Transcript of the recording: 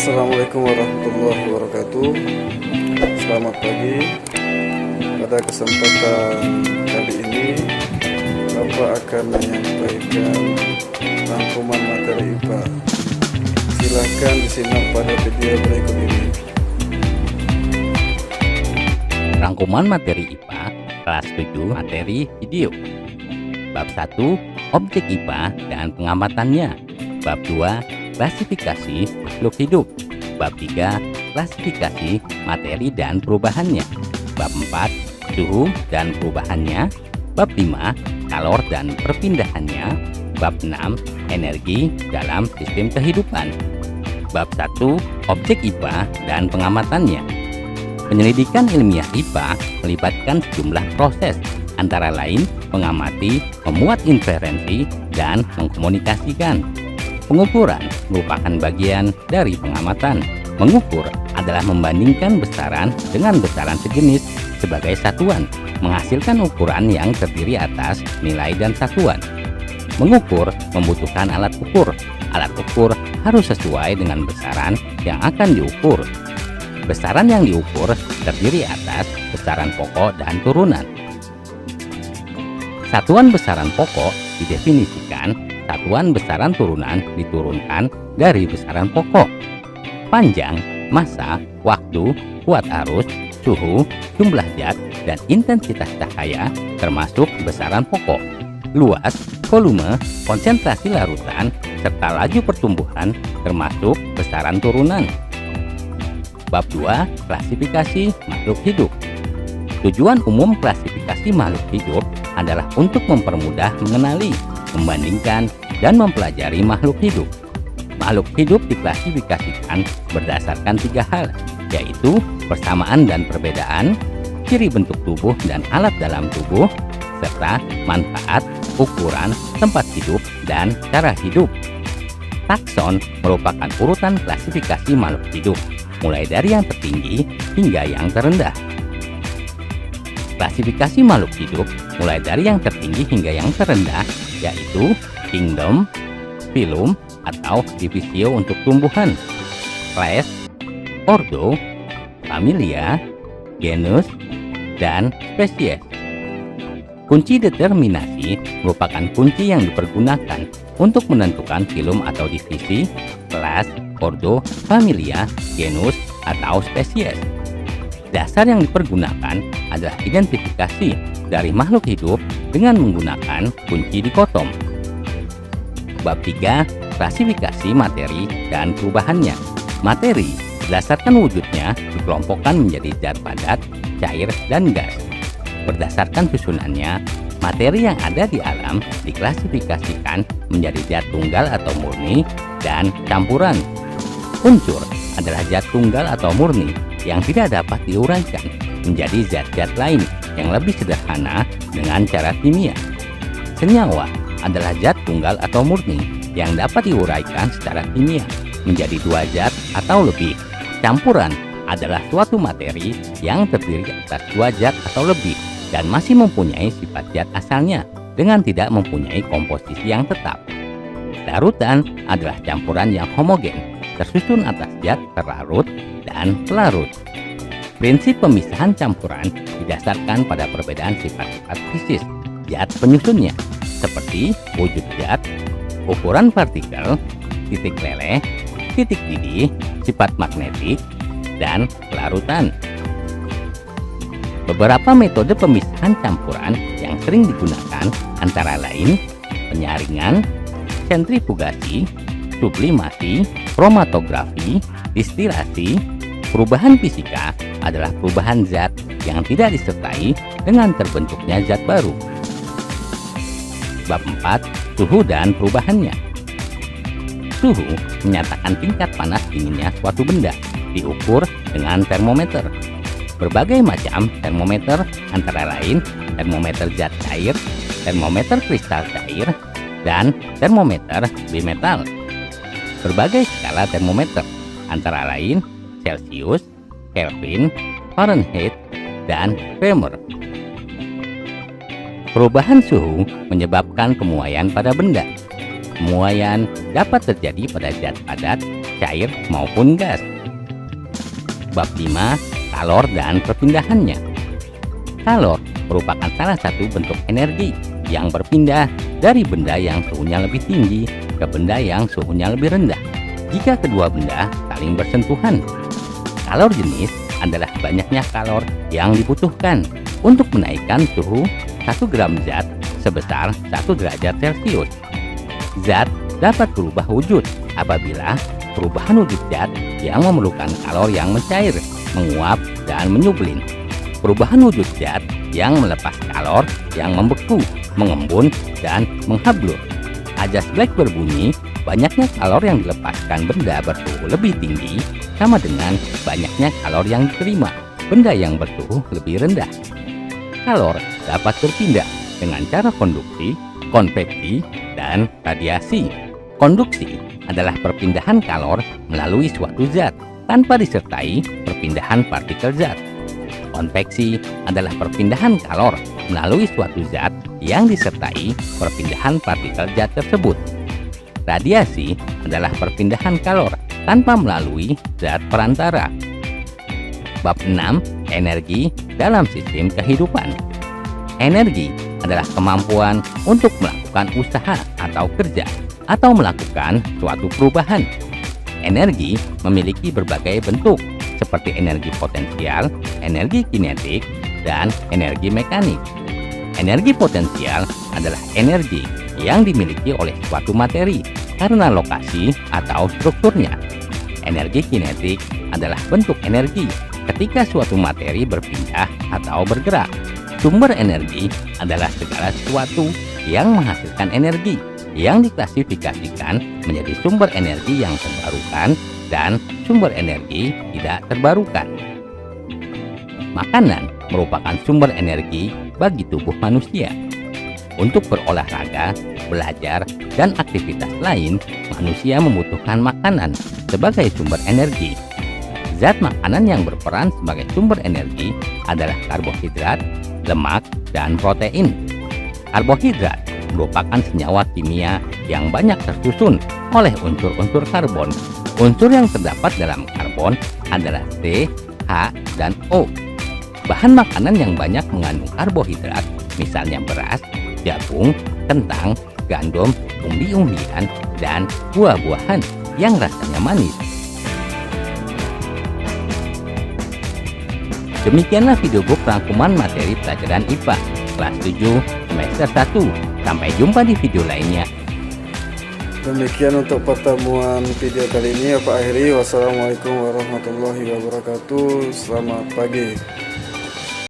Assalamualaikum warahmatullahi wabarakatuh. Selamat pagi. Pada kesempatan kali ini Bapak akan menyampaikan rangkuman materi IPA. Silakan disimak pada video berikut ini. Rangkuman materi IPA kelas 7 materi video. Bab 1 objek IPA dan pengamatannya. Bab 2 klasifikasi makhluk hidup. Bab 3 klasifikasi materi dan perubahannya. Bab 4 suhu dan perubahannya. Bab 5 kalor dan perpindahannya. Bab 6 energi dalam sistem kehidupan. Bab 1 objek IPA dan pengamatannya. Penyelidikan ilmiah IPA melibatkan sejumlah proses, antara lain mengamati, memuat inferensi, dan mengkomunikasikan. Pengukuran merupakan bagian dari pengamatan. Mengukur adalah membandingkan besaran dengan besaran sejenis sebagai satuan, menghasilkan ukuran yang terdiri atas nilai dan satuan. Mengukur membutuhkan alat ukur. Alat ukur harus sesuai dengan besaran yang akan diukur. Besaran yang diukur terdiri atas besaran pokok dan turunan. Satuan besaran pokok didefinisikan, satuan besaran turunan diturunkan dari besaran pokok. Panjang, massa, waktu, kuat arus, suhu, jumlah zat, dan intensitas cahaya termasuk besaran pokok. Luas, volume, konsentrasi larutan, serta laju pertumbuhan termasuk besaran turunan. Bab 2 klasifikasi makhluk hidup. Tujuan umum klasifikasi makhluk hidup adalah untuk mempermudah mengenali, membandingkan, dan mempelajari makhluk hidup. Makhluk hidup diklasifikasikan berdasarkan 3 hal, yaitu persamaan dan perbedaan, ciri bentuk tubuh dan alat dalam tubuh, serta manfaat, ukuran, tempat hidup, dan cara hidup. Takson merupakan urutan klasifikasi makhluk hidup, mulai dari yang tertinggi hingga yang terendah. Klasifikasi makhluk hidup mulai dari yang tertinggi hingga yang terendah, yaitu kingdom, phylum atau divisio untuk tumbuhan, class, ordo, familia, genus, dan spesies. Kunci determinasi merupakan kunci yang dipergunakan untuk menentukan phylum atau divisi, kelas, ordo, familia, genus, atau spesies. Dasar yang dipergunakan adalah identifikasi dari makhluk hidup dengan menggunakan kunci dikotom. Bab 3 klasifikasi materi dan perubahannya. Materi berdasarkan wujudnya dikelompokkan menjadi zat padat, cair, dan gas. Berdasarkan susunannya, materi yang ada di alam diklasifikasikan menjadi zat tunggal atau murni dan campuran. Unsur adalah zat tunggal atau murni yang tidak dapat diuraikan menjadi zat-zat lain yang lebih sederhana dengan cara kimia. Senyawa adalah zat tunggal atau murni yang dapat diuraikan secara kimia menjadi 2 zat atau lebih. Campuran adalah suatu materi yang terdiri atas 2 zat atau lebih dan masih mempunyai sifat zat asalnya dengan tidak mempunyai komposisi yang tetap. Larutan adalah campuran yang homogen, tersusun atas zat terlarut dan pelarut. Prinsip pemisahan campuran didasarkan pada perbedaan sifat-sifat fisis zat penyusunnya, seperti wujud zat, ukuran partikel, titik leleh, titik didih, sifat magnetik, dan kelarutan. Beberapa metode pemisahan campuran yang sering digunakan antara lain penyaringan, sentrifugasi, sublimasi, kromatografi, distilasi. Perubahan fisika adalah perubahan zat yang tidak disertai dengan terbentuknya zat baru. Bab 4 suhu dan perubahannya. Suhu menyatakan tingkat panas dinginnya suatu benda, diukur dengan termometer. Berbagai macam termometer antara lain termometer zat cair, termometer kristal cair, dan termometer bimetal. Berbagai skala termometer antara lain Celsius, Kelvin, Fahrenheit, dan Kramer. Perubahan suhu menyebabkan kemuaian pada benda. Kemuaian dapat terjadi pada zat padat, cair maupun gas. Bab 5. Kalor dan perpindahannya. Kalor merupakan salah satu bentuk energi yang berpindah dari benda yang suhunya lebih tinggi ke benda yang suhunya lebih rendah jika kedua benda saling bersentuhan. Kalor jenis adalah banyaknya kalor yang dibutuhkan untuk menaikkan suhu 1 gram zat sebesar 1 derajat Celcius. Zat dapat berubah wujud apabila perubahan wujud zat yang memerlukan kalor yang mencair, menguap, dan menyublin. Perubahan wujud zat yang melepas kalor yang membeku, mengembun, dan menghablur. Ajas Black berbunyi, banyaknya kalor yang dilepaskan benda bersuhu lebih tinggi sama dengan banyaknya kalor yang diterima benda yang bersuhu lebih rendah. Kalor dapat berpindah dengan cara konduksi, konveksi, dan radiasi. Konduksi adalah perpindahan kalor melalui suatu zat tanpa disertai perpindahan partikel zat. Konveksi adalah perpindahan kalor melalui suatu zat yang disertai perpindahan partikel zat tersebut. Radiasi adalah perpindahan kalor tanpa melalui zat perantara. Bab 6. Energi dalam sistem kehidupan. Energi adalah kemampuan untuk melakukan usaha atau kerja atau melakukan suatu perubahan. Energi memiliki berbagai bentuk seperti energi potensial, energi kinetik, dan energi mekanik. Energi potensial adalah energi yang dimiliki oleh suatu materi karena lokasi atau strukturnya. Energi kinetik adalah bentuk energi ketika suatu materi berpindah atau bergerak. Sumber energi adalah segala sesuatu yang menghasilkan energi yang diklasifikasikan menjadi sumber energi yang terbarukan dan sumber energi tidak terbarukan. Makanan merupakan sumber energi bagi tubuh manusia. Untuk berolahraga, belajar, dan aktivitas lain, manusia membutuhkan makanan sebagai sumber energi. Zat makanan yang berperan sebagai sumber energi adalah karbohidrat, lemak, dan protein. Karbohidrat merupakan senyawa kimia yang banyak tersusun oleh unsur-unsur karbon. Unsur yang terdapat dalam karbon adalah C, H, dan O. Bahan makanan yang banyak mengandung karbohidrat, misalnya beras, jagung, kentang, gandum, umbi-umbian, dan buah-buahan yang rasanya manis. Demikianlah videobook rangkuman materi pelajaran IPA kelas 7 semester 1. Sampai jumpa di video lainnya. Demikian untuk pertemuan video kali ini. Aku akhiri. Wassalamualaikum warahmatullahi wabarakatuh. Selamat pagi.